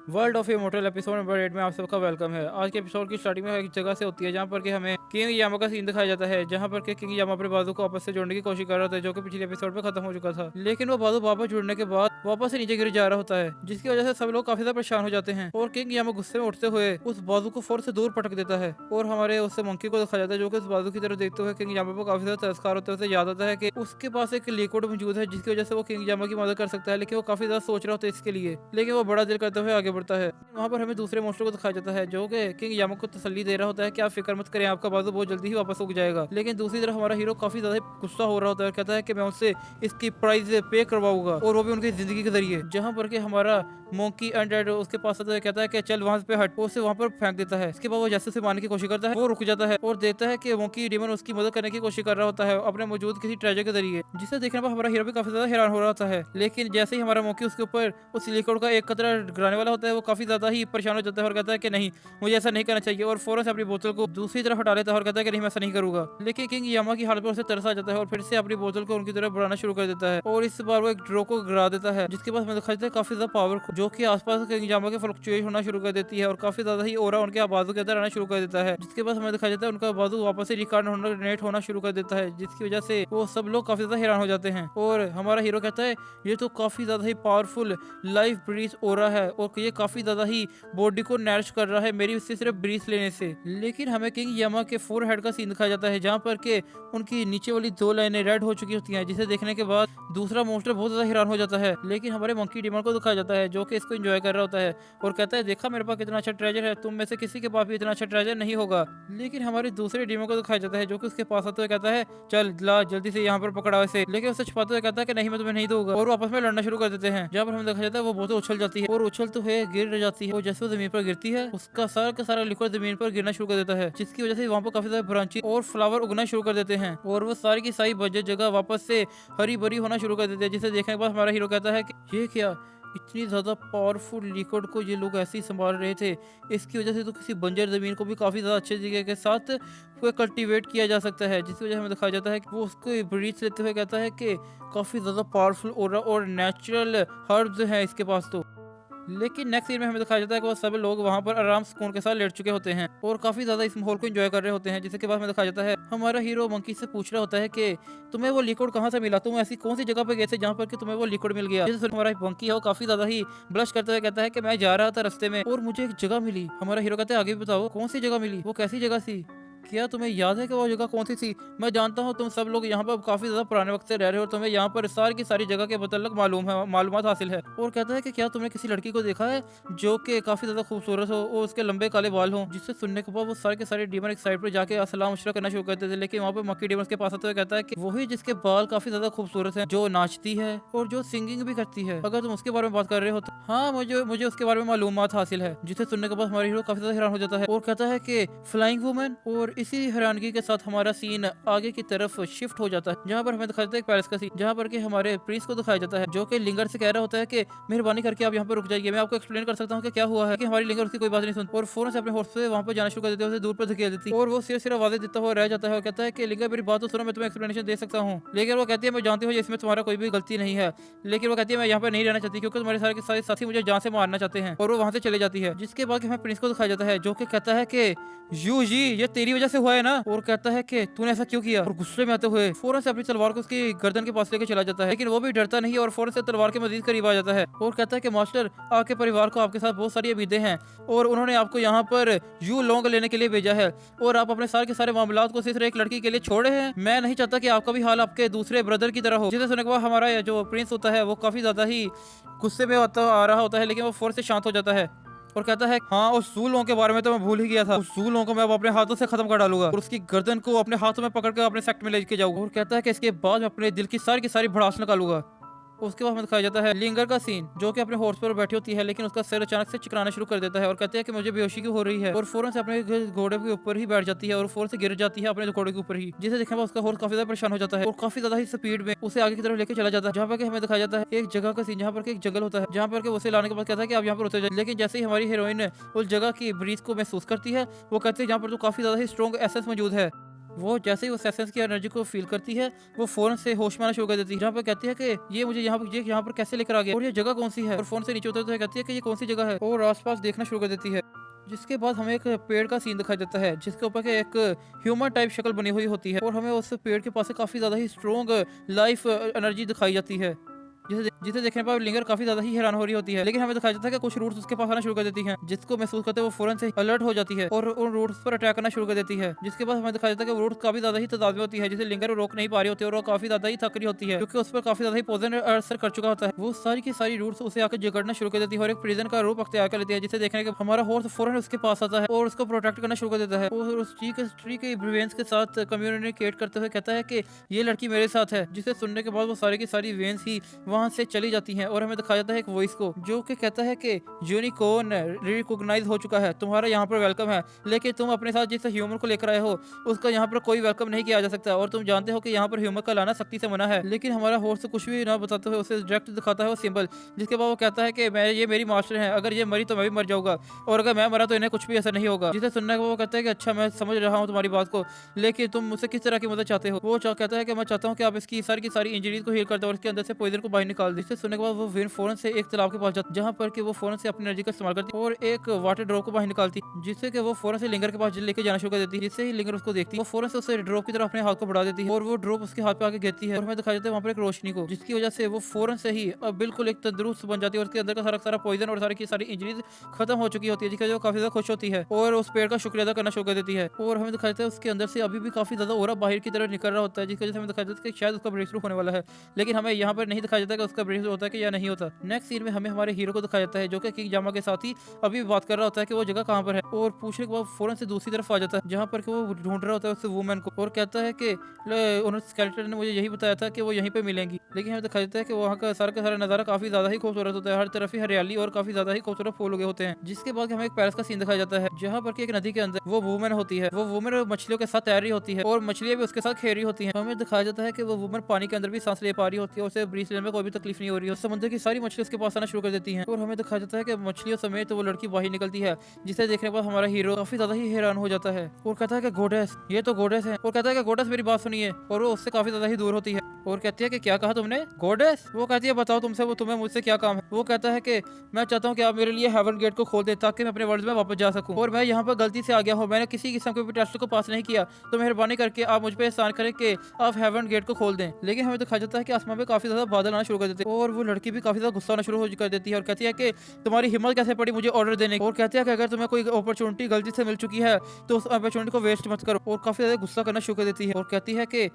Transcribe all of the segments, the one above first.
World of immortal episode number 8 में आप सबका वेलकम है। आज के एपिसोड की स्टार्टिंग में एक जगह से होती है जहाँ पर कि हमें किंग यामा का सीन दिखाया जाता है, जहाँ पर कि किंग यामा अपने बाजू को आपस से जोड़ने की कोशिश कर रहा था, जो कि पिछले एपिसोड में खत्म हो चुका था। लेकिन वो बाजू वापस जुड़ने के बाद वापस से नीचे गिर जा रहा होता है, जिसकी वजह से सब लोग काफी ज्यादा परेशान हो जाते हैं और किंग यामा गुस्से में उठते हुए उस बाजू को फोर्स से दूर पटक देता है और हमारे उससे मंकी को दिखाया जाता है, जो कि उस बाजू की तरफ देखते हुए किंग यामा को काफी ज्यादा तिरस्कार होता है। उसे याद आता है कि उसके पास एक लिक्विड मौजूद है जिसकी वजह से वो किंग यामा की मदद कर सकता है, लेकिन वो काफी ज्यादा सोच रहा होता है इसके लिए, लेकिन वो बड़ा दिल करते हुए आगे बढ़ता है। वहाँ पर हमें दूसरे मॉन्स्टर को दिखाया जाता है, जो कि किंग यामा को तसल्ली दे रहा होता है कि आप फिक्र मत करें, आपका बाजू बहुत जल्दी ही वापस उग जाएगा। लेकिन दूसरी तरफ हमारा हीरो काफी ज्यादा गुस्सा हो रहा होता है और कहता है कि मैं उससे इसकी प्राइस पे करवाऊंगा, और वो भी उनकी जिंदगी के जरिए। जहाँ पर कि हमारा मोंकी अनडेड उसके पास आता है, कहता है कि चल वहां पे हट, वो उसे वहां पर फेंक देता है। इसके बाद वो जैसे उसे मारने की कोशिश करता है, वो रुक जाता है और देखता है कि मोंकी डीमन उसकी मदद करने की कोशिश कर रहा होता है अपने मौजूद किसी ट्रेजर के जरिए, जिसे देखने पर हमारा हीरो भी काफी ज्यादा हैरान हो रहा होता है। लेकिन जैसे ही हमारा मोंकी उसके ऊपर उस लिक्विड का एक कतरा गिराने वाला होता है, वो काफी ज्यादा ही परेशान हो जाता है और कहता है कि नहीं, मुझे ऐसा नहीं करना चाहिए, और फौरन से अपनी बोतल को दूसरी तरफ हटा लेता है और कहता है कि नहीं, मैं ऐसा नहीं करूंगा। लेकिन किंग यामा की हालत पर उसे तरस आ जाता है और फिर से अपनी बोतल को उनकी तरफ बढ़ाना शुरू कर देता है, और इस बार वो एक ड्रो को गिरा देता है, जिसके पास हमें दिखाई देता है काफी ज्यादा पावर, जो कि आसपास किंग यामा के फ्लक्चुएट होना शुरू कर देती है और काफी ज्यादा ही ओरा उनके बाजू के अंदर आना शुरू कर देता है, जिसके बाद हमें दिखाई देता है उनका बाजू वापस से रिकार्डिनेट होना शुरू कर देता है, जिसकी वजह से वो सब लोग काफी ज्यादा हैरान हो जाते हैं। और हमारा हीरो कहता है ये तो काफी ज्यादा ही पावरफुल लाइफ ब्रीज ओरा है और ये काफी ज्यादा ही बॉडी को नरिश कर रहा है मेरी उससे सिर्फ ब्रीथ लेने से। लेकिन हमें किंग यामा के फोर हेड का सीन दिखाया जाता है, जहाँ पर के उनकी नीचे वाली दो लाइनें रेड हो चुकी होती हैं, जिसे देखने के बाद दूसरा मॉन्स्टर बहुत ज्यादा हैरान हो जाता है। लेकिन हमारे मंकी डीमन को दिखाया जाता है, जो कि इसको एंजॉय कर रहा होता है और कहता है देखा मेरे पास कितना अच्छा ट्रेजर है, तुम में से किसी के पास भी इतना अच्छा ट्रेजर नहीं होगा। लेकिन हमारे दूसरे डीमन को दिखाया जाता है, जो कि उसके पास आते हुए कहता है चल ला जल्दी से यहाँ पर पकड़ा इसे, लेकिन उसे छुपाते हुए कहता है कि नहीं, मैं तुम्हें नहीं दूंगा, और वो आपस में लड़ना शुरू कर देते हैं। जहाँ पर हमें देखा जाता है वो बहुत उछल जाती है और उछलते हुए गिर जाती है, और जैसे वो जमीन पर गिरती है उसका सारा का सारा लिक्विड जमीन पर गिरना शुरू कर देता है, जिसकी वजह से वहाँ पर काफी ज्यादा ब्रांची और फ्लावर उगना शुरू कर देते हैं और वो सारी की सारी बजट जगह वापस से हरी भरी होना शुरू कर देते हैं, जिसे देखने के बाद हमारा हीरो कहता है कि ये क्या, इतनी ज्यादा पावरफुल लिक्विड को ये लोग ऐसे ही संभाल रहे थे, इसकी वजह से तो किसी बंजर जमीन को भी काफी ज्यादा अच्छे तरीके के साथ कल्टीवेट किया जा सकता है, जिसकी वजह हमें दिखाया जाता है कि वो उसको ब्रीथ लेते हुए कहता है कि काफी ज्यादा पावरफुल और नेचुरल हर्ब्स हैं इसके पास तो। लेकिन नेक्स्ट सीन में हमें दिखाया जाता है कि वो सब लोग वहाँ पर आराम सुकून के साथ लेट चुके होते हैं और काफी ज्यादा इस माहौल को एंजॉय कर रहे होते हैं, जिसके बाद हमें दिखाया जाता है हमारा हीरो मंकी से पूछ रहा होता है कि तुम्हें वो लिक्विड कहाँ से मिला, तुम ऐसी कौन सी जगह पे गए थे जहाँ पर कि तुम्हें वो लिक्विड मिल गया। जैसे हमारा मंकी है वो काफी ज्यादा ही ब्लश करते हुए कहता है कि मैं जा रहा था रास्ते में और मुझे एक जगह मिली। हमारा हीरो कहता है आगे भी बताओ कौन सी जगह मिली, वो कैसी जगह थी, क्या तुम्हें याद है कि वो जगह कौन सी थी। मैं जानता हूँ तुम सब लोग यहाँ पर काफी ज्यादा पुराने वक्त से रह रहे हो और तुम्हें यहाँ पर सारी की सारी जगह के मतलब मालूमात हासिल है। और कहता है कि क्या तुमने किसी लड़की को देखा है जो कि काफी ज्यादा खूबसूरत हो और उसके लंबे काले बाल हो, जिससे सुनने के बाद वो सारे के सारे डीमन एक साइड पर जाके अस्सलाम मुशरा करना शुरू करते थे। लेकिन वहाँ पर मक्की डीमन के पास आते हुए कहता है कि वही जिसके बाल काफी ज्यादा खूबसूरत है, जो नाचती है और जो सिंगिंग भी करती है, अगर तुम उसके बारे में बात कर रहे हो तो हाँ, मुझे उसके बारे में मालूमात हासिल है। जिसे सुनने के बाद हमारे हीरो काफी ज्यादा हैरान हो जाता है और कहता है कि फ्लाइंग वुमन। और इसी हैरानगी के साथ हमारा सीन आगे की तरफ शिफ्ट हो जाता है, जहाँ पर हमें दिखाया जाता है एक पैलेस का सीन, जहाँ पर कि हमारे प्रिंस को दिखाया जाता है, जो कि लिंगर से कह रहा होता है कि मेहरबानी करके आप यहाँ पर रुक जाइए, मैं आपको एक्सप्लेन कर सकता हूँ कि क्या हुआ है। कि हमारी लिंगर उसकी कोई बात नहीं सुनती और फौरन से अपने हॉर्स पे वहाँ पर जाना शुरू कर देते हैं, उसे दूर पर धकेल देती है और वो सिर्फ आवाज़ें देता हुआ रह जाता है और कहता है कि लिंगर मेरी बात तो सुनो, मैं तुम्हें एक्सप्लेनेशन दे सकता हूँ। लेकिन वो कहती है मैं जानती हूँ इसमें तुम्हारा कोई भी गलती नहीं है, लेकिन वो कहती है मैं यहाँ पर नहीं रहना चाहती क्योंकि तुम्हारे सारे के सारे साथी मुझे जान से मारना चाहते हैं, और वो वहाँ से चले जाती है। जिसके बाद हमें प्रिंस को दिखाया जाता है, जो कि कहता है कि यू जी ये तेरी वजह से हुआ है ना, और कहता है कि तूने ऐसा क्यों किया, और गुस्से में आते हुए फौरन से अपनी तलवार को उसकी गर्दन के पास लेकर चला जाता है। लेकिन वो भी डरता नहीं और फौरन से तलवार के मजीद करीब आ जाता है और कहता है कि मास्टर आपके परिवार को आपके साथ बहुत सारी उम्मीदें हैं और उन्होंने आपको यहाँ पर यू लॉन्ग लेने के लिए भेजा है और आप अपने सारे के सारे मामलात को सिर्फ एक लड़की के लिए छोड़े हैं। मैं नहीं चाहता कि आपका भी हाल आपके दूसरे ब्रदर की तरह हो। जिसे सुनने के बाद हमारा जो प्रिंस होता है वो काफी ज्यादा ही गुस्से में आ रहा होता है, लेकिन वो फौरन से शांत हो जाता है और कहता है हाँ, उस सूलों के बारे में तो मैं भूल ही गया था, उस सूलों को मैं अब अपने हाथों से खत्म कर डालूंगा और उसकी गर्दन को अपने हाथों में पकड़ कर अपने सेक्ट में लेके जाऊंगा। और कहता है कि इसके बाद मैं अपने दिल की सारी भड़ास निकालूंगा। उसके बाद हमें दिखाया जाता है लिंगर का सीन, जो कि अपने हॉर्स पर बैठी होती है, लेकिन उसका सिर अचानक से चिकराना शुरू कर देता है और कहते हैं कि मुझे बेहोशी क्यों हो रही है, और फौरन से अपने घोड़े के ऊपर ही बैठ जाती है और फौरन से गिर जाती है अपने घोड़े के ऊपर ही, जिसे देखने पर उसका हॉर्स काफी ज्यादा परेशान हो जाता है और काफी ज्यादा ही स्पीड में उसे आगे की तरफ लेकर चला जाता है। जहाँ पर हमें दिखाया जाता है एक जगह का सीन, जहाँ पर एक जंगल होता है, जहाँ पर उसे लाने के बाद कहता है कि आप यहाँ पर उतर जाए। लेकिन जैसे ही हमारी हीरोइन उस जगह की ब्रीथ को महसूस करती है, वो कहते हैं जहाँ पर तो काफी ज्यादा ही स्ट्रॉन्ग एसेंस मौजूद है वो जैसे ही उस एसेंस की एनर्जी को फील करती है वो फौरन से होश में आना शुरू कर देती है, जहाँ पर कहती है कि ये मुझे यहाँ पर कैसे लेकर आ गया और ये जगह कौन सी है। और फोन से नीचे उतरते हुए कहती है कि ये कौन सी जगह है और आसपास देखना शुरू कर देती है। जिसके बाद हमें एक पेड़ का सीन दिखाई देता है जिसके ऊपर के एक ह्यूमन टाइप शक्ल बनी हुई होती है और हमें उस पेड़ के पास से काफी ज्यादा ही स्ट्रॉन्ग लाइफ एनर्जी दिखाई जाती है, जिसे देखने पर लिंगर काफी ज्यादा ही हैरान हो रही होती है। लेकिन हमें दिखाया जाता है कि कुछ रूट्स उसके पास आना शुरू कर देती हैं, जिसको महसूस करते वो फौरन से अलर्ट हो जाती है और उन रूट्स पर अटैक करना शुरू कर देती है। जिसके बाद हमें दिखाया जाता है कि वो रूट्स काफी ज्यादा ही तादाद में होती है, जिसे लिंगर रोक नहीं पा रही होती है और वो काफी ज्यादा ही थक रही होती है क्योंकि उस पर काफी ज्यादा ही पॉइजन असर कर चुका होता है। वो सारी की सारी रूट्स उसे आकर जगड़ना शुरू कर देती है और एक प्रिजन का रूप अख्तियार कर लेती है, जिसे देखने के हमारा हॉर्स फौरन उसके पास आता है और उसको प्रोटेक्ट करना शुरू कर देता है और उस ट्री के वेन्स के साथ कम्युनिकेट करते हुए कहता है कि ये लड़की मेरे साथ है, जिसे सुनने के बाद वो सारी की सारी वेन्स ही वहां से चली जाती हैं और हमें दिखाया जाता है एक वॉइस को जो कि कहता है कि यूनिकॉर्न रिकॉग्नाइज हो चुका है, तुम्हारा यहाँ पर वेलकम है, लेकिन तुम अपने साथ जिस ह्यूमन को लेकर आए हो उसका यहाँ पर कोई वेलकम नहीं किया जा सकता और तुम जानते हो कि यहाँ पर ह्यूमन का लाना सख्ती से मना है। लेकिन हमारा हॉर्स कुछ भी ना बताते हुए उसे डायरेक्ट दिखाता है वो सिंबल, जिसके बाद वो कहता है कि ये मेरी मास्टर है, अगर ये मरी तो मैं भी मर जाऊंगा और अगर मैं मरा तो इन्हें कुछ भी असर नहीं होगा। जिसे सुनने को वो कहता है कि अच्छा मैं समझ रहा हूँ तुम्हारी बात को, लेकिन तुम मुझसे किस तरह की मदद चाहते हो। वो कहता है कि मैं चाहता हूँ कि आप इसकी की सारी इंजरीज को हील कर दो और इसके अंदर से पॉइजन को बाहर निकाल दो। जिसे सुनने के बाद वो विन फौरन से एक तालाब के पास जाती जहाँ पर कि वो फौरन से अपनी एनर्जी का इस्तेमाल करती और एक वाटर ड्रॉप को बाहर निकालती, जिससे कि वो फौरन से लिंगर के पास लेके जाना शुरू कर देती है। जिससे ही लिंगर उसको देखती है वो फौरन से उसे ड्रॉप की तरफ अपने हाथ को बढ़ा देती है और वो ड्रॉप उसके हाथ पे आके गिरती है और हमें दिखाई देता है वहाँ पर एक रोशनी को, जिसकी वजह से वो फौरन से ही अब बिल्कुल एक तंदुरुस्त बन जाती है और उसके अंदर का सारा पॉइजन और सारी की सारी इंजरीज खत्म हो चुकी होती है, जिसकी वजह से काफी ज्यादा खुश होती है और उस पेड़ का शुक्रिया अदा करना शुरू कर देती है। और हमें दिखाई देता है उसके अंदर से अभी भी काफी ज्यादा ओरा बाहर की तरफ निकल रहा होता है, जिसकी वजह से हमें दिखाई देता है कि शायद उसका ब्रेक थ्रू होने वाला है, लेकिन हमें यहाँ पर नहीं दिखाया जाता कि उसका ब्रेक थ्रू होता है कि या नहीं होता। नेक्स्ट सीन में हमें हमारे हीरो को दिखाया जाता है जो कि किंग जामा के साथ ही अभी बात कर रहा होता है कि वो जगह कहाँ पर है और पूछने के बाद फौरन से दूसरी तरफ आ जाता है जहाँ पर कि वो ढूंढ रहा होता है उस वुमेन को और कहता है कि उन्होंने स्केलेटन ने मुझे यही बताया था कि वो यहीं पे मिलेंगी। लेकिन हमें दिखाई देता है कि वहाँ का सारा नज़ारा काफी ज्यादा ही खूबसूरत होता है, हर तरफ ही हरियाली और काफी ज्यादा ही खूबसूरत फूल उगे होते हैं। जिसके बाद हमें एक पैलेस का सीन दिखाया जाता है जहाँ पर एक नदी के अंदर वो वुमेन होती है, वो वुमेन मछलियों के साथ तैर रही होती है और मछलियां भी उसके साथ खेल रही होती है। हमें दिखाया जाता है कि वो वुमेन पानी के अंदर भी सांस ले पा रही होती है, उसे ब्रीथ लेने में कोई भी तकलीफ नहीं हो रही है। समुद्र की सारी मछलियां उसके पास आना शुरू कर देती हैं और हमें दिखाया जाता है कि मछलियों समेत वो लड़की बाहर निकलती है, जिसे देखने पर हमारा हीरो काफी ज्यादा ही हैरान हो जाता है और कहता है कि गोडेस, ये तो गोडेस है और कहता है कि गोडेस मेरी बात सुनिए और वो उससे काफी ज्यादा ही दूर होती है और कहती है कि क्या कहा तुमने गोडेस। वो कहती है बताओ तुमसे वो तुम्हें मुझसे क्या काम है। वो कहता है कि मैं चाहता हूँ कि आप मेरे लिए हेवन गेट को खोल दे ताकि मैं अपने वर्ल्ड में वापस जा सकूं और मैं यहाँ पर गलती से आ गया हूँ, मैंने किसी किस्म के भी टेस्ट को पास नहीं किया, तो मेहरबानी करके आप मुझ पर एहसान करें कि आप हेवन गेट को खोल दें। लेकिन हमें दिखाया जाता है कि आसमान में काफी ज्यादा बादल आना शुरू कर देते हैं और वो लड़की भी काफी ज्यादा गुस्सा आना शुरू कर देती है और कहती है कि तुम्हारी हिम्मत कैसे पड़ी मुझे ऑर्डर देने की, और कहती है कि अगर तुम्हें कोई अपॉर्चुनिटी गलती से मिल चुकी है तो उस अपॉर्चुनिटी को वेस्ट मत करो और काफी ज्यादा गुस्सा करना शुरू कर देती है और कहती है कि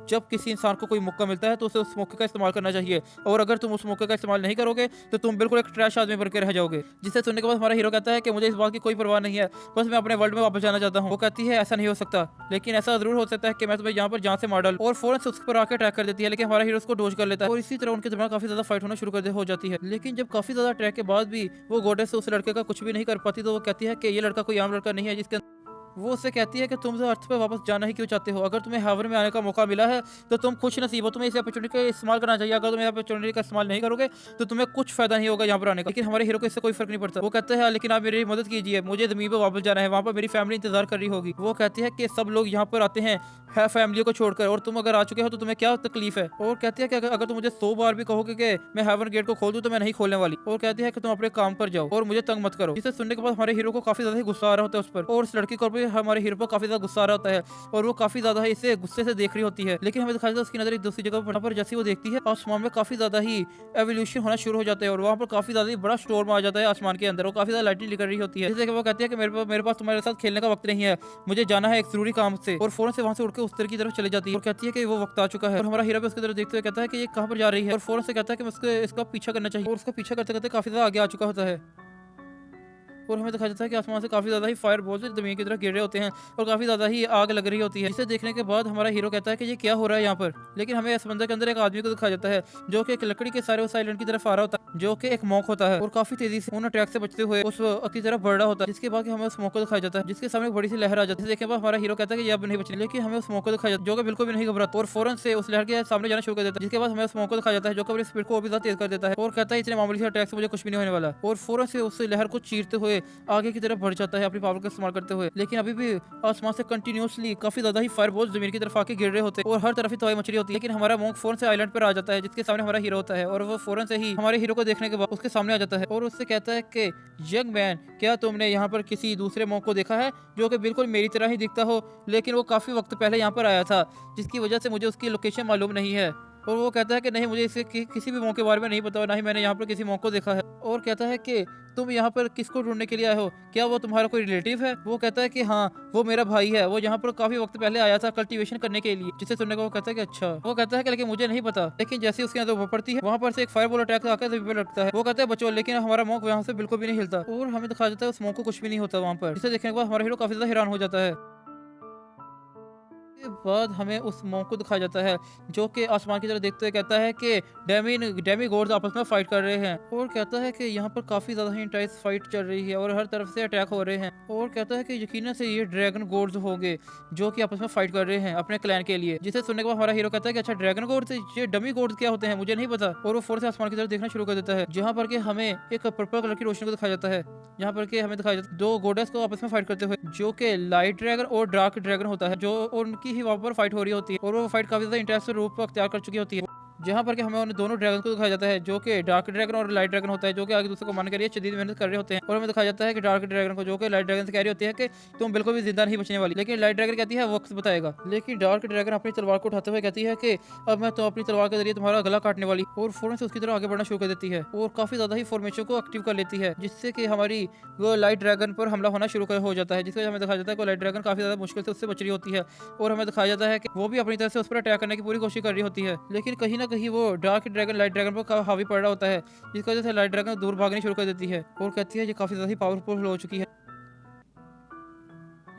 जब किसी इंसान को कोई मौका मिलता है तो उसे उस मौके का इस्तेमाल करना चाहिए और अगर तुम उस मौके का इस्तेमाल नहीं करोगे तो तुम बिल्कुल एक ट्रैश आदमी बनकर रह जाओगे। जिसे सुनने के बाद हमारा हीरो कहता है कि मुझे इस बात की कोई परवाह नहीं है, बस मैं अपने वर्ल्ड में वापस जाना चाहता हूँ। वो कहती है ऐसा नहीं हो सकता, लेकिन ऐसा जरूर हो सकता है कि मैं तुम्हें यहाँ पर जान से मार डालूं और फौरन से उसके पर आकर अटैक कर देती है। लेकिन हमारा हीरो उसको डोज कर लेता है और इसी तरह उनके दरमियान काफी ज्यादा फाइट होना शुरू कर हो जाती है। लेकिन जब काफी ज्यादा अटैक के बाद भी वो गोडेस उस लड़के का कुछ भी नहीं कर पाती तो वो कहती है कि ये लड़का कोई आम लड़का नहीं है, जिसके वो उससे कहती है कि तुम अर्थ पे वापस जाना ही क्यों चाहते हो, अगर तुम्हें हेवन में आने का मौका मिला है तो तुम खुश नसीब हो, तुम्हें इस अपॉर्चुनिटी का इस्तेमाल करना चाहिए, अगर तुम इस अपॉर्चुनिटी का इस्तेमाल नहीं करोगे तो तुम्हें कुछ फायदा नहीं होगा यहाँ पर आने का। लेकिन हमारे हीरो को इससे कोई फर्क नहीं पड़ता। वो कहते हैं लेकिन आप मेरी मदद कीजिए, मुझे जमीन पर वापस जाना है, वहाँ पर मेरी फैमिली इंतजार कर रही होगी। वो कहती है कि सब लोग यहाँ पर आते हैं फैमिली को छोड़कर और तुम अगर आ चुके हो तो तुम्हें क्या तकलीफ है। और कहती है कि अगर तुम मुझे 100 बार भी कहोगे कि मैं हेवन गेट को खोल दूं तो मैं नहीं खोलने वाली। और कहती है कि तुम अपने काम पर जाओ और मुझे तंग मत करो। जिसे सुनने के बाद हमारे हीरो को काफी ज्यादा गुस्सा आ रहा होता है उस पर और उस लड़की को भी हमारे हीरो पर काफी ज्यादा गुस्सा आ रहा होता है और वो काफी ज्यादा इसे गुस्से से देख रही होती है। लेकिन हमें दिखाई देता है उसकी नजर एक दूसरी जगह पर जैसे वो देखती है आसमान में काफी ज्यादा ही एवोल्यूशन होना शुरू हो जाता है और वहाँ पर काफी ज्यादा बड़ा स्टोर्म आ जाता है आसमान के अंदर और काफी ज्यादा लाइटिंग निकल रही होती है। जैसे वो कहती है कि मेरे पास तुम्हारे साथ खेलने का वक्त नहीं है, मुझे जाना है एक जरूरी काम से, और फौरन से वहाँ से उड़ के उस तरह की तरफ चली जाती है और कहती है कि वो वक्त आ चुका है। और हमारा हीरो भी उसकी तरफ देखते हुए कहता है कि ये कहाँ पर जा रही है और फौरन से कहता है कि मुझे इसका पीछा करना चाहिए और उसका पीछा करते करते काफी ज्यादा आगे आ चुका होता है। और हमें दिखाया जाता है कि आसमान से काफी ज्यादा ही फायर बॉल्स जमीन की तरफ गिर रहे होते हैं और काफी ज्यादा ही आग लग रही होती है। इसे देखने के बाद हमारा हीरो कहता है कि ये क्या हो रहा है यहाँ पर। लेकिन हमें समंदर के अंदर एक आदमी को दिखाया जाता है जो कि एक लकड़ी के सारे उस आइलैंड की तरफ आ रहा होता है जो कि एक मॉक होता है और काफी तेजी से उन अटैक से बचते हुए उस की तरफ बढ़ रहा होता है, जिसके बाद कि हमें उस मॉक को दिखाया जाता है जिसके सामने एक बड़ी सी लहर आ जाती है। देखने पर हमारा हीरो कहता है कि ये अब नहीं बचनी, लेकिन हमें उस मॉक को दिखाया जाता है जो कि बिल्कुल भी नहीं घबराता और फौरन से उस लहर के सामने जाना शुरू कर देता है, जिसके बाद हमें उस मॉक को दिखाया जाता है जो कि अपनी स्पीड को और भी ज्यादा तेज कर देता है और कहता है इतने मामूली से अटैक से मुझे कुछ भी नहीं होने वाला, और फौरन से उस लहर को चीरते हुए आगे की तरफ बढ़ जाता है अपनी पावर का इस्तेमाल करते हुए। लेकिन अभी भी आसमान से कंटिन्यूसली काफी ज्यादा ही फायर बॉल्स जमीन की तरफ आके गिर रहे होते हैं और हर तरफ ही तबाही मच रही होती है। लेकिन हमारा मॉन्क फौरन से आइलैंड पर आ जाता है जिसके सामने हमारा हीरो होता है और वो फौरन से ही हमारे हीरो को देखने के बाद उसके सामने आ जाता है और उससे कहता है कि यंग मैन, क्या तुमने यहाँ पर किसी दूसरे मॉन्क को देखा है जो कि बिल्कुल मेरी तरह ही दिखता हो, लेकिन वो काफी वक्त पहले यहाँ पर आया था जिसकी वजह से मुझे उसकी लोकेशन मालूम नहीं है। और वो कहता है कि नहीं, मुझे इसके किसी भी मौके के बारे में नहीं पता और ना ही मैंने यहाँ पर किसी मौके को देखा है। और कहता है कि तुम यहाँ पर किसको ढूंढने के लिए आए हो, क्या वो तुम्हारा कोई रिलेटिव है? वो कहता है कि हाँ, वो मेरा भाई है, वो यहाँ पर काफी वक्त पहले आया था कल्टीवेशन करने के लिए। जिसे सुनने को वो कहता है कि अच्छा। वो कहता है कि लेकिन मुझे नहीं पता। लेकिन जैसे उसकी नजर पड़ती है वहाँ पर से एक फायरबॉल अटैक आकर जमीन पर लगता है। वो कहता है बचो, लेकिन हमारा मौक वहाँ से बिल्कुल भी नहीं हिलता और हमें दिखाया जाता है उस मौक को कुछ भी नहीं होता वहाँ पर। जिसे देखने के बाद हमारा हीरो काफी ज्यादा हैरान हो जाता है। के बाद हमें उस मॉन्क को दिखाया जाता है जो कि आसमान की तरफ देखते हुए कहता है कि डेमी गॉड्स आपस में फाइट कर रहे हैं और कहता है कि यहाँ पर काफी ज्यादा ही इंटेंस फाइट चल रही है और हर तरफ से अटैक हो रहे हैं और कहता है कि यकीनन से ये ड्रैगन गॉड्स होंगे जो कि आपस में फाइट कर रहे हैं अपने क्लैन के लिए। जिसे सुनने के बाद हमारा हीरो कहता है कि अच्छा, ड्रैगन गॉड्स, ये डमी गॉड्स क्या होते हैं मुझे नहीं पता। और वो फोर्स से आसमान की तरफ देखना शुरू कर देता है जहाँ पर कि हमें एक पर्पल कलर की रोशनी को दिखाया जाता है, जहाँ पर कि हमें दिखाया जाता है दो गॉडेस को आपस में फाइट करते हुए, जो कि लाइट ड्रैगन और डार्क ड्रैगन होता है, जो उनकी ही वहाँ पर फाइट हो रही होती है और वो फाइट काफी ज्यादा इंटेंस रूप अख्तियार कर चुकी होती है। जहाँ पर कि हमें उन दोनों ड्रैगन को दिखाया जाता है जो कि डार्क ड्रैगन और लाइट ड्रैगन होता है, जो कि आगे दूसरे को मारने के लिए शदीद मेहनत कर रहे होते हैं। और हमें दिखाया जाता है कि डार्क ड्रैगन को, जो कि लाइट ड्रैगन से कह रही होती है कि तुम बिल्कुल भी जिंदा नहीं बचने वाली, लेकिन लाइट ड्रैगन कहती है वक्त बताएगा। लेकिन डार्क ड्रैगन अपनी तलवार को उठाते हुए कहती है कि अब मैं तो अपनी तलवार के जरिए तुम्हारा गला काटने वाली, और फौरन से उसकी तरफ आगे बढ़ना शुरू कर देती है और काफी ज्यादा ही फॉर्मेशन को एक्टिव कर लेती है, जिससे कि हमारी वो लाइट ड्रैगन पर हमला होना शुरू हो जाता है। जिससे हमें दिखाया जाता है कि लाइट ड्रैगन काफी ज्यादा मुश्किल से उससे बच रही होती है और हमें दिखाया जाता है कि वो भी अपनी तरफ से उस पर अटैक करने की पूरी कोशिश कर रही होती है, लेकिन कहीं ना कहीं वो डार्क ड्रैगन लाइट ड्रैगन पर हावी पड़ रहा होता है, जिसकी वजह से लाइट ड्रैगन दूर भागनी शुरू कर देती है और कहती है ये काफी ज्यादा पावरफुल हो चुकी है।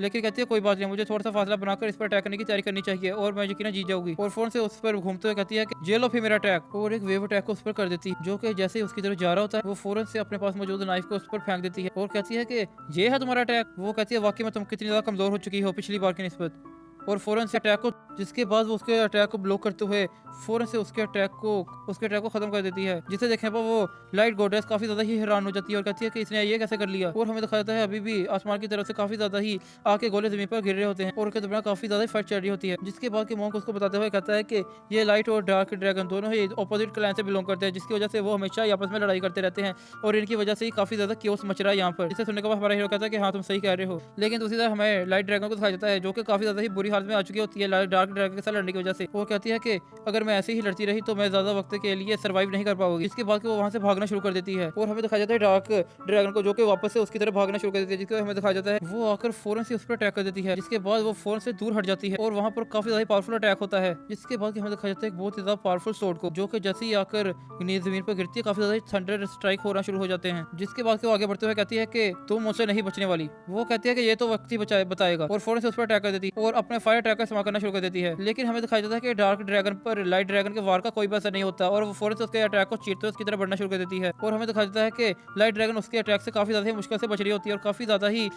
लेकिन कहती है कोई बात नहीं, मुझे थोड़ा सा फासला बनाकर इस पर अटैक करने की तैयारी करनी चाहिए और मैं यकीनन जीत जाऊंगी। और फोन से उस पर घूमते हुए कहती है कि ये लो फिर मेरा अटैक, और एक वेव अटैक को उस पर कर देती है, जो कि जैसे ही उसकी तरफ जा रहा होता है वो फौरन से अपने पास मौजूद नाइफ को उस पर फेंक देती है और कहती है कि ये है तुम्हारा अटैक। वो कहती है वाकई में तुम कितनी ज्यादा कमजोर हो चुकी हो पिछली बार की निस्बत, और फौरन से अटैक को, जिसके बाद वो उसके अटैक को ब्लॉक करते हुए फौरन से उसके अटैक को खत्म कर देती है। जिसे देखने पर वो लाइट गॉडेस काफी ज्यादा ही हैरान हो जाती है और कहती है कि इसने ये कैसे कर लिया। और हमें दिखाया जाता है अभी भी आसमान की तरफ से काफी ज्यादा ही आके गोले जमीन पर गिर रहे होते हैं और उसके दरमियान काफी ज्यादा फाइट चल रही होती है। जिसके बाद मॉन्क उसको बताते हुए कहता है कि ये लाइट और डार्क ड्रैगन दोनों ही अपोजिट क्लैन से बिलोंग करते हैं, जिसकी वजह से वो हमेशा आपस में लड़ाई करते रहते हैं और इनकी वजह से ही काफी ज्यादा क्योस मच रहा है यहाँ पर। जिसे सुनने के बाद हमारा हीरो कहता है कि हाँ तुम सही कह रहे हो। लेकिन दूसरी तरफ हमें लाइट ड्रैगन को दिखाया जाता है जो कि काफी ज्यादा ही बुरी हालत में आ चुकी होती है डार्क ड्रैगन के साथ लड़ने की वजह से। वो कहती है कि अगर मैं ऐसे ही लड़ती रही तो मैं ज्यादा वक्त के लिए सर्वाइव नहीं कर पाऊंगी। इसके बाद वो वहां से भागना शुरू कर देती है और हमें दिखाया जाता है डार्क ड्रैगन को, जो कि वापस से उसकी तरफ भागना शुरू कर देती है। जिसके हमें दिखाया जाता है वो आकर फौरन से उस पर अटैक कर देती है, जिसके बाद वो फौरन से दूर हट जाती है और वहां पर काफी ज्यादा पावरफुल अटैक होता है। जिसके बाद हमें दिखाया जाता है एक बहुत ही ज्यादा पावरफुल स्वॉर्ड को, जो कि जैसे ही आकर जमीन पर गिरती है काफी ज्यादा थंडर स्ट्राइक होना शुरू हो जाते हैं। जिसके बाद वो आगे बढ़ते हुए कहती है कि तुम मुझसे नहीं बचने वाली। वो कहती है कि ये तो वक्त ही बताएगा और फौरन से उस पर अटैक कर देती है और अपने फायर अटैक का इस्तेमाल करना शुरू कर देती है। लेकिन हमें दिखाया जाता है कि डार्क ड्रैगन पर लाइट ड्रैगन के वार का कोई भी असर नहीं होता और वो फौरन से उसके अटैक को चीरते हुए उसकी तरफ बढ़ना शुरू कर देती है। और हमें दिखाया जाता है कि लाइट ड्रैगन उसके अटैक से काफी ज्यादा मुश्किल से बच रही होती है और काफी ज्यादा ही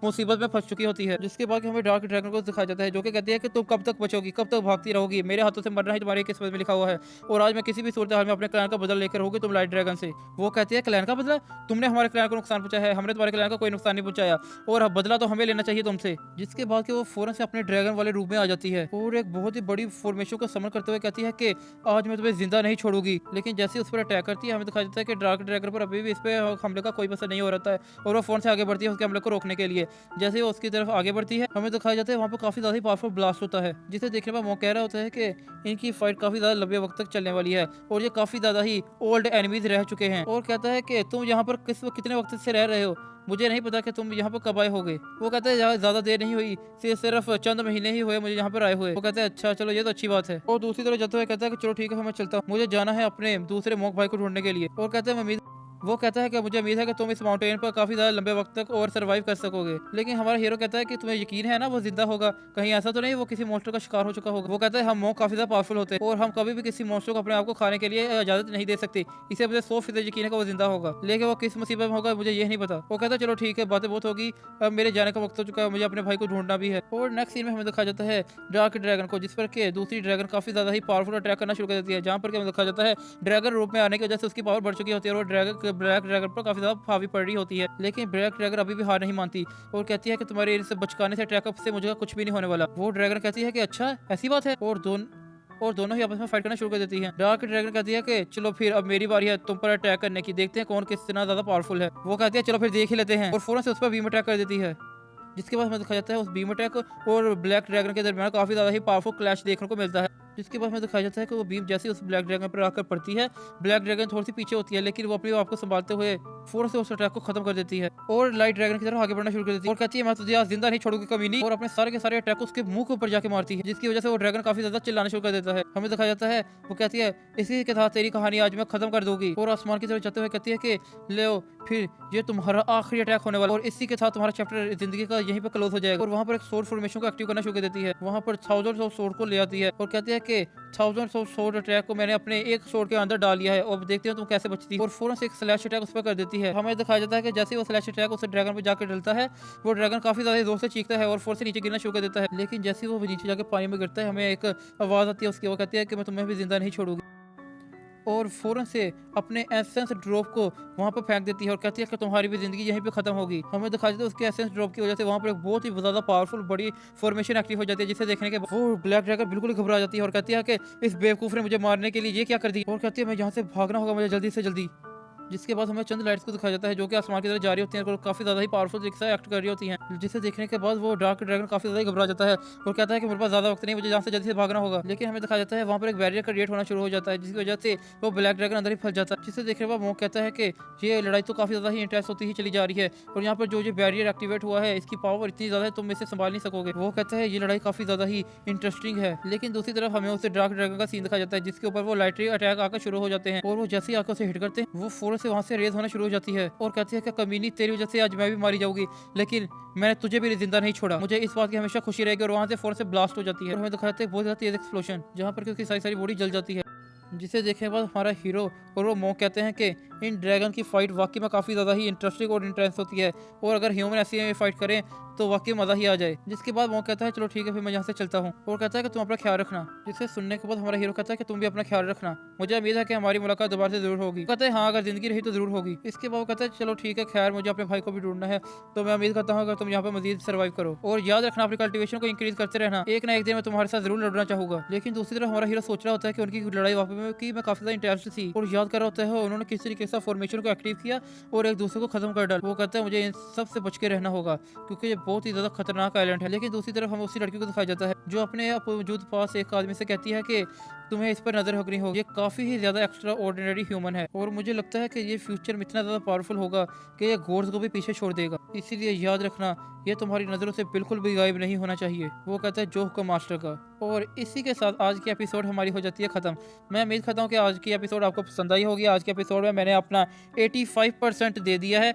मुसीबत में फंस चुकी होती है। जिसके बाद हमें डार्क ड्रैगन को दिखाया जाता है जो कि कहती है कि तुम कब तक बचोगी, कब तक भागती रहोगी, मेरे हाथों से मरना ही तुम्हारी किस्मत में लिखा हुआ है और आज मैं किसी भी सूरत हाल में अपने क्लैन का बदला लेकर होगी तुम लाइट ड्रैगन से। वो कहती है क्लैन का बदला? तुमने हमारे क्लैन को नुकसान पहुंचाया है, हमने तुम्हारे क्लैन का कोई नुकसान नहीं पहुंचाया और बदला तो हमें लेना चाहिए तुमसे। जिसके बाद वो फौरन से अपने ड्रैगन वाले रूप में आ जाती है और एक बहुत ही बड़ी फॉर्मेशन को समन करते हुए कहती है कि आज मैं तुम्हें जिंदा नहीं छोड़ूंगी। लेकिन जैसे उस पर अटैक करती है हमें दिखाया जाता है कि डार्क ड्रैगन पर अभी भी इस पे हमले का कोई असर नहीं हो रहा है और वो फोन से आगे बढ़ती है उसके हमले को रोकने के लिए। जैसे वो उसकी तरफ आगे बढ़ती है हमें दिखाया जाता है वहाँ पर काफी ज्यादा पावरफुल ब्लास्ट होता है, जिसे देखने पर मौका कह रहा होता है कि इनकी फाइट काफी ज्यादा लंबे वक्त तक चलने वाली है और ये काफी ज्यादा ही ओल्ड एनिमीज रह चुके हैं। और कहता है कि तुम यहाँ पर कितने वक्त से रह रहे हो, मुझे नहीं पता कि तुम यहाँ पर कब आए होगे। वो कहता है ज्यादा देर नहीं हुई, सिर्फ चंद महीने ही हुए मुझे यहाँ पर आए हुए। वो कहता है अच्छा चलो ये तो अच्छी बात है। और दूसरी तरफ जाते हुए कहता है कि चलो ठीक है मैं चलता हूँ, मुझे जाना है अपने दूसरे मॉक भाई को ढूंढने के लिए। और कहते हैं वो कहता है कि मुझे उम्मीद है कि तुम इस माउंटेन पर काफी ज्यादा लंबे वक्त तक और सरवाइव कर सकोगे। लेकिन हमारा हीरो कहता है कि तुम्हें यकीन है ना वो जिंदा होगा, कहीं ऐसा तो नहीं वो किसी मॉन्स्टर का शिकार हो चुका होगा। वो कहता है हम मोंक काफी ज्यादा पावरफुल होते हैं और हम कभी भी किसी मॉन्स्टर को अपने आप को खाने के लिए इजाजत नहीं दे सकते, इसे मुझे 100% यकीन है कि वो जिंदा होगा, लेकिन वो किस मुसीबत में होगा मुझे ये नहीं पता। वो कहता है चलो ठीक है, बातें बहुत होगी, अब मेरे जाने का वक्त हो चुका है, मुझे अपने भाई को ढूंढना भी है। और नेक्स्ट सीन में हमें दिखाया जाता है डार्क ड्रैगन को, जिस पर के दूसरी ड्रैगन काफी ज्यादा ही पावरफुल अटैक करना शुरू कर देती है, जहाँ पर हमें दिखाया जाता है ड्रैगन रूप में आने की वजह से उसकी पावर बढ़ चुकी होती है और ड्रैगन ब्लैक ड्रैगन पर काफी ज्यादा हावी पड़ रही होती है। लेकिन ब्लैक ड्रैगन अभी भी हार नहीं मानती और कहती है कि तुम्हारे इस बचकाने से अटैक से मुझे कुछ भी नहीं होने वाला। वो ड्रैगन कहती है कि अच्छा ऐसी बात है, और दोनों ही आपस में फाइट करना शुरू कर देती हैं। डार्क ड्रैगन कहती है कि चलो फिर अब मेरी बारी है तुम पर अटैक करने की, देखते हैं कौन कितना ज्यादा पावरफुल है। वो कहती है चलो फिर देख ही लेते हैं और फौरन से उस पर बीम अटैक कर देती है, जिसके बाद हमें दिखाया जाता है उस बीम अटैक और ब्लैक ड्रैगन के दरमियान काफी ज्यादा ही पावरफुल क्लैश देखने को मिलता है। जिसके बाद हमें दिखाया जाता है कि वो बीम जैसे उस ब्लैक ड्रैगन पर आकर पड़ती है, ब्लैक ड्रैगन थोड़ी सी पीछे होती है लेकिन वो अपने आप को संभालते हुए फौरन से उस अटैक को खत्म कर देती है और लाइट ड्रैगन की तरफ आगे बढ़ना शुरू कर देती है और कहती है मैं तुझे आज जिंदा नहीं छोड़ूंगी कमीनी, और अपने सारे के सारे अटैक उसके मुंह के ऊपर जाके मारती है, जिसकी वजह से वो ड्रैगन काफी ज्यादा चिल्लाना शुरू कर देता है। हमें दिखाया जाता है वो कहती है इसी के साथ तेरी कहानी आज मैं खत्म कर दूंगी, और आसमान की तरफ जाते हुए कहती है कि ले फिर ये तुम्हारा आखिरी अटैक होने वाला और इसी के साथ तुम्हारा चैप्टर जिंदगी का यहीं पर क्लोज हो जाएगा। और वहाँ पर एक सोर्ड फॉर्मेशन को एक्टिव करना शुरू कर देती है, वहाँ पर थाउजेंड्स ऑफ सोर्ड को ले आती है और कहती है कि थाउजेंड्स ऑफ सोर्ड अटैक को मैंने अपने एक सोर्ड के अंदर डाल लिया है और देखते हो तुम कैसे बचती है, और फौरन से एक स्लैश अटैक उस पर कर देती है। हमें दिखाया जाता है कि जैसे वो स्लैश अटैक उस ड्रैगन पर जाकर डलता है वो ड्रैगन काफी ज्यादा जोर से चीखता है और फोर्स से नीचे गिरना शुरू कर देता है, लेकिन जैसे वो नीचे जाकर पानी में गिरता है हमें एक आवाज आती है उसकी, वो कहती है कि मैं तुम्हें भी जिंदा नहीं छोड़ूंगी, और फौरन से अपने एसेंस ड्रॉप को वहाँ पर फेंक देती है और कहती है कि तुम्हारी भी जिंदगी यहीं पे खत्म होगी। हमें दिखा देता है उसके एसेंस ड्रॉप की वजह से वहाँ पर एक बहुत ही ज़्यादा पावरफुल बड़ी फॉर्मेशन एक्टिव हो जाती है, जिसे देखने के बाद वो ब्लैक ड्रैगन बिल्कुल घबरा जाती है और कहती है कि इस बेवकूफ़ ने मुझे मारने के लिए ये क्या कर दी, और कहती है मैं यहाँ से भागना होगा मुझे जल्दी से जल्दी। जिसके बाद हमें चंद लाइट्स को दिखाया जाता है जो कि आसमान की तरफ जा रही होती हैं और काफी ज्यादा ही पावरफुल तरीके से एक्ट कर रही होती हैं, जिसे देखने के बाद वो डार्क ड्रैगन काफी ज्यादा घबरा जाता है और कहता है कि मेरे पास ज्यादा वक्त नहीं, मुझे यहाँ से जल्दी से भागना होगा। लेकिन हमें दिखाया जाता है वहाँ पर एक बैरियर क्रिएट होना शुरू हो जाता है, जिसकी वजह से वो ब्लैक ड्रैगन अंदर ही फंस जाता है, जिसे देखने के बाद वो कहता है कि ये लड़ाई तो काफी ज्यादा ही इंटेंस होती ही चली जा रही है और यहाँ पर जो ये बैरियर एक्टिवेट हुआ है इसकी पावर इतनी ज्यादा है तुम इसे संभाल नहीं सकोगे। वो कहता है ये लड़ाई काफी ज्यादा ही इंटरेस्टिंग है, लेकिन दूसरी तरफ हमें उसे डार्क ड्रैगन का सीन दिखाया जाता है जिसके ऊपर वो लाइटरी अटैक आकर शुरू हो जाते हैं और वो जैसे ही आकर उसे हिट करते हैं वो फौरन से वहाँ से रेज होना शुरू हो जाती है और कहती है कि कमीनी तेरी वजह से आज मैं भी मारी जाऊंगी, लेकिन मैंने तुझे भी जिंदा नहीं छोड़ा, मुझे इस बात की हमेशा खुशी रहेगी। और वहाँ से फौरन से ब्लास्ट हो जाती है और हमें दिखाते हैं बहुत ज्यादा तेज एक्सप्लोजन जहाँ पर उसकी सारी बॉडी जल जाती है, जिसे देखने के बाद हमारा हीरो और वो मोंक कहते हैं कि इन ड्रैगन की फाइट वाकई में काफ़ी ज़्यादा ही इंटरेस्टिंग और इंटेंस होती है और अगर ह्यूमन ऐसी फाइट करें तो वाकई मज़ा ही आ जाए। जिसके बाद मोंक कहता है चलो ठीक है फिर मैं यहाँ से चलता हूँ और कहता है कि तुम अपना ख्याल रखना, जिसे सुनने के बाद हमारा हीरो कहता है कि तुम भी अपना ख्याल रखना, मुझे उम्मीद है कि हमारी मुलाकात दोबारा से जरूर होगी। कहता है हाँ अगर जिंदगी रही तो जरूर होगी। इसके बाद वो कहता है चलो ठीक है खैर मुझे अपने भाई को भी ढूंढना है, तो मैं उम्मीद करता हूँ अगर तुम यहाँ पर मजीद सर्वाइव करो और याद रखना अपनी कल्टिवेशन को इंक्रीज करते रहना, एक ना एक दिन मैं तुम्हारे साथ जरूर लड़ना चाहूंगा। लेकिन दूसरी तरफ हमारा हीरो सोच रहा होता है कि उनकी लड़ाई वाकई में काफी ज्यादा इंटेंस थी और याद कर रहा होता है उन्होंने किस तरीके से फॉर्मेशन को एक्टिव किया और एक दूसरे को खत्म कर डाला। वो कहता है मुझे इन सब से बच के रहना होगा क्योंकि ये बहुत ही ज्यादा खतरनाक आइलैंड है। लेकिन दूसरी तरफ हमें उसी लड़की को दिखाया जाता है जो अपने मौजूद पास एक आदमी से कहती है कि तुम्हें इस पर नजर रखनी होगी, ये काफी ही ज्यादा एक्स्ट्रा ऑर्डिनरी ह्यूमन है और मुझे लगता है कि ये फ्यूचर में इतना ज्यादा पावरफुल होगा कि ये गोड्स को भी पीछे छोड़ देगा, इसीलिए याद रखना ये तुम्हारी नजरों से बिल्कुल भी गायब नहीं होना चाहिए। वो कहता है जो हुक्म मास्टर का। और इसी के साथ आज की एपिसोड हमारी हो जाती है खत्म। मैं उम्मीद करता हूँ कि आज की एपिसोड आपको पसंद आई होगी। आज के एपिसोड में मैंने अपना 85% दे दिया है।